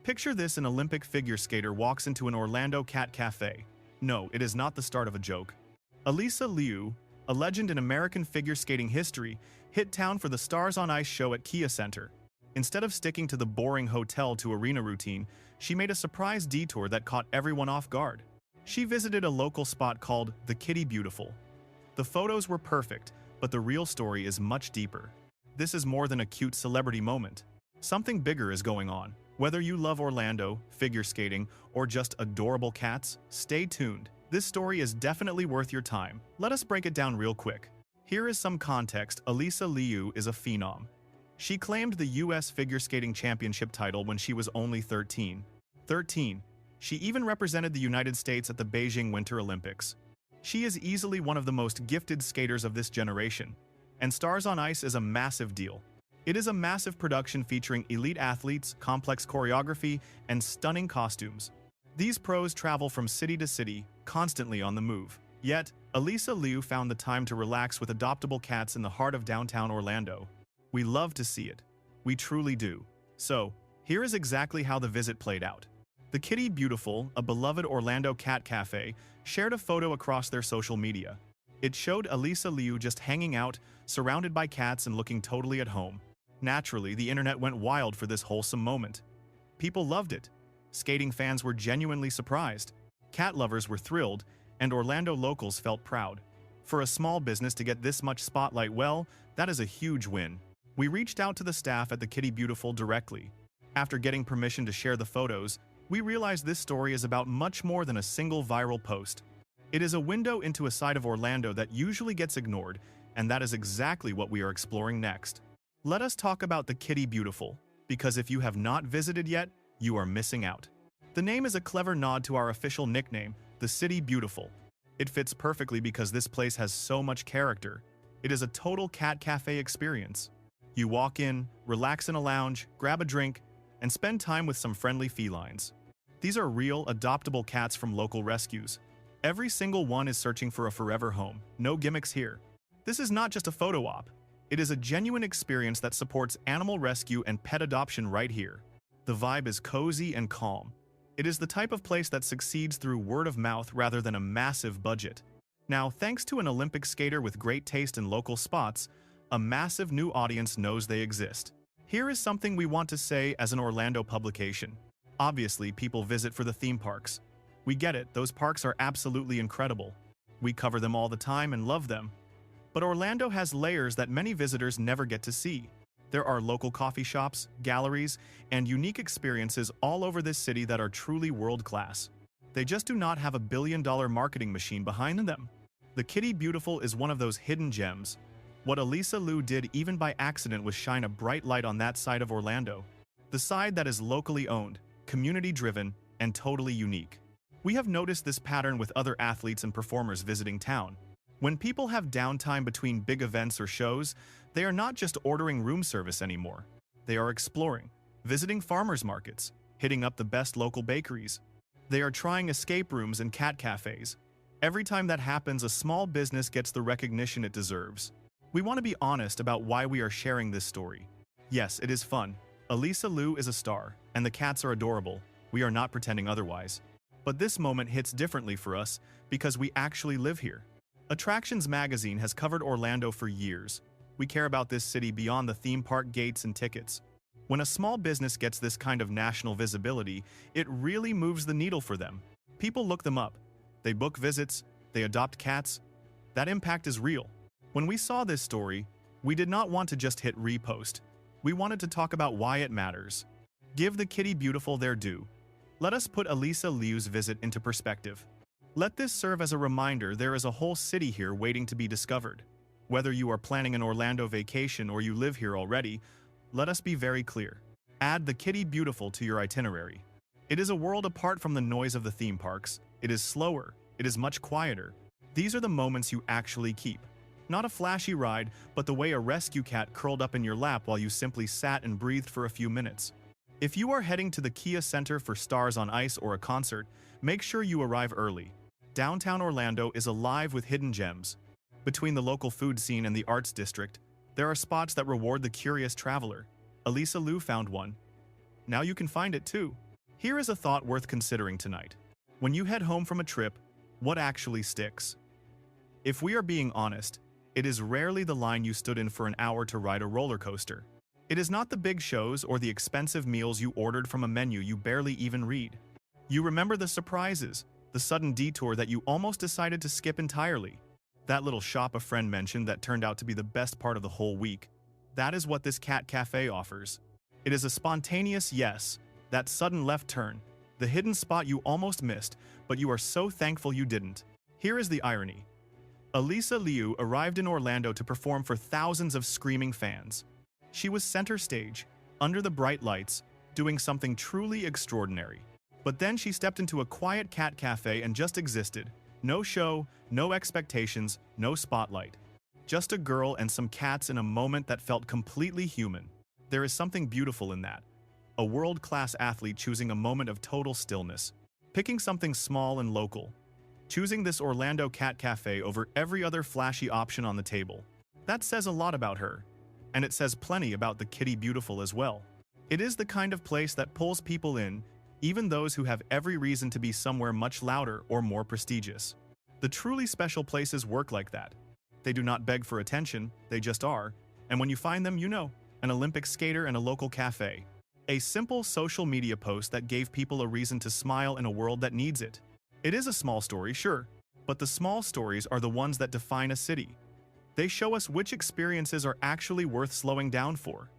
Picture this: an Olympic figure skater walks into an Orlando cat cafe. No, it is not the start of a joke. Alysa Liu, a legend in American figure skating history, hit town for the Stars on Ice show at Kia Center. Instead of sticking to the boring hotel to arena routine, she made a surprise detour that caught everyone off guard. She visited a local spot called the Kitty Beautiful. The photos were perfect, but the real story is much deeper. This is more than a cute celebrity moment. Something bigger is going on. Whether you love Orlando, figure skating, or just adorable cats, stay tuned. This story is definitely worth your time. Let us break it down real quick. Here is some context. Alysa Liu is a phenom. She claimed the US Figure Skating Championship title when she was only 13. She even represented the United States at the Beijing Winter Olympics. She is easily one of the most gifted skaters of this generation. And Stars on Ice is a massive deal. It is a massive production featuring elite athletes, complex choreography, and stunning costumes. These pros travel from city to city, constantly on the move. Yet, Alysa Liu found the time to relax with adoptable cats in the heart of downtown Orlando. We love to see it. We truly do. So, here is exactly how the visit played out. The Kitty Beautiful, a beloved Orlando cat cafe, shared a photo across their social media. It showed Alysa Liu just hanging out, surrounded by cats and looking totally at home. Naturally, the internet went wild for this wholesome moment. People loved it. Skating fans were genuinely surprised. Cat lovers were thrilled, and Orlando locals felt proud. For a small business to get this much spotlight, well, that is a huge win. We reached out to the staff at the Kitty Beautiful directly. After getting permission to share the photos, we realized this story is about much more than a single viral post. It is a window into a side of Orlando that usually gets ignored, and that is exactly what we are exploring next. Let us talk about the Kitty Beautiful, because if you have not visited yet, you are missing out. The name is a clever nod to our official nickname, the City Beautiful. It fits perfectly because this place has so much character. It is a total cat cafe experience. You walk in, relax in a lounge, grab a drink, and spend time with some friendly felines. These are real, adoptable cats from local rescues. Every single one is searching for a forever home. No gimmicks here. This is not just a photo op. It is a genuine experience that supports animal rescue and pet adoption right here. The vibe is cozy and calm. It is the type of place that succeeds through word of mouth rather than a massive budget. Now, thanks to an Olympic skater with great taste in local spots, a massive new audience knows they exist. Here is something we want to say as an Orlando publication. Obviously, people visit for the theme parks. We get it, those parks are absolutely incredible. We cover them all the time and love them. But Orlando has layers that many visitors never get to see. There are local coffee shops, galleries, and unique experiences all over this city that are truly world-class. They just do not have a billion-dollar marketing machine behind them. The Kitty Beautiful is one of those hidden gems. What Alysa Liu did even by accident was shine a bright light on that side of Orlando. The side that is locally owned, community-driven, and totally unique. We have noticed this pattern with other athletes and performers visiting town. When people have downtime between big events or shows, they are not just ordering room service anymore. They are exploring, visiting farmers markets, hitting up the best local bakeries. They are trying escape rooms and cat cafes. Every time that happens, a small business gets the recognition it deserves. We want to be honest about why we are sharing this story. Yes, it is fun. Alysa Liu is a star, and the cats are adorable. We are not pretending otherwise. But this moment hits differently for us because we actually live here. Attractions Magazine has covered Orlando for years. We care about this city beyond the theme park gates and tickets. When a small business gets this kind of national visibility, it really moves the needle for them. People look them up. They book visits. They adopt cats. That impact is real. When we saw this story, we did not want to just hit repost. We wanted to talk about why it matters. Give the Kitty Beautiful their due. Let us put Alysa Liu's visit into perspective. Let this serve as a reminder there is a whole city here waiting to be discovered. Whether you are planning an Orlando vacation or you live here already, let us be very clear. Add the Kitty Beautiful to your itinerary. It is a world apart from the noise of the theme parks. It is slower. It is much quieter. These are the moments you actually keep. Not a flashy ride, but the way a rescue cat curled up in your lap while you simply sat and breathed for a few minutes. If you are heading to the Kia Center for Stars on Ice or a concert, make sure you arrive early. Downtown Orlando is alive with hidden gems. Between the local food scene and the arts district, there are spots that reward the curious traveler. Alysa Liu found one. Now you can find it too. Here is a thought worth considering tonight. When you head home from a trip, what actually sticks? If we are being honest, it is rarely the line you stood in for an hour to ride a roller coaster. It is not the big shows or the expensive meals you ordered from a menu you barely even read. You remember the surprises, the sudden detour that you almost decided to skip entirely. That little shop a friend mentioned that turned out to be the best part of the whole week. That is what this cat cafe offers. It is a spontaneous yes, that sudden left turn, the hidden spot you almost missed, but you are so thankful you didn't. Here is the irony. Alysa Liu arrived in Orlando to perform for thousands of screaming fans. She was center stage, under the bright lights, doing something truly extraordinary. But then she stepped into a quiet cat cafe and just existed. No show, no expectations, no spotlight. Just a girl and some cats in a moment that felt completely human. There is something beautiful in that. A world-class athlete choosing a moment of total stillness. Picking something small and local. Choosing this Orlando cat cafe over every other flashy option on the table. That says a lot about her. And it says plenty about the Kitty Beautiful as well. It is the kind of place that pulls people in, even those who have every reason to be somewhere much louder or more prestigious. The truly special places work like that. They do not beg for attention, they just are, and when you find them, you know, an Olympic skater and a local cafe. A simple social media post that gave people a reason to smile in a world that needs it. It is a small story, sure, but the small stories are the ones that define a city. They show us which experiences are actually worth slowing down for.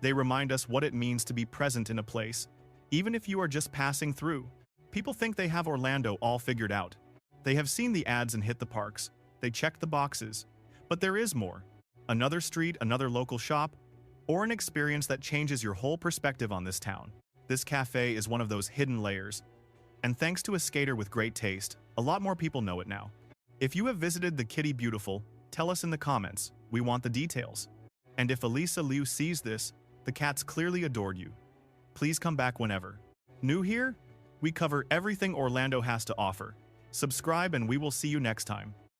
They remind us what it means to be present in a place, even if you are just passing through. People think they have Orlando all figured out. They have seen the ads and hit the parks. They check the boxes. But there is more. Another street, another local shop, or an experience that changes your whole perspective on this town. This cafe is one of those hidden layers. And thanks to a skater with great taste, a lot more people know it now. If you have visited the Kitty Beautiful, tell us in the comments. We want the details. And if Alysa Liu sees this, the cats clearly adored you. Please come back whenever. New here? We cover everything Orlando has to offer. Subscribe and we will see you next time.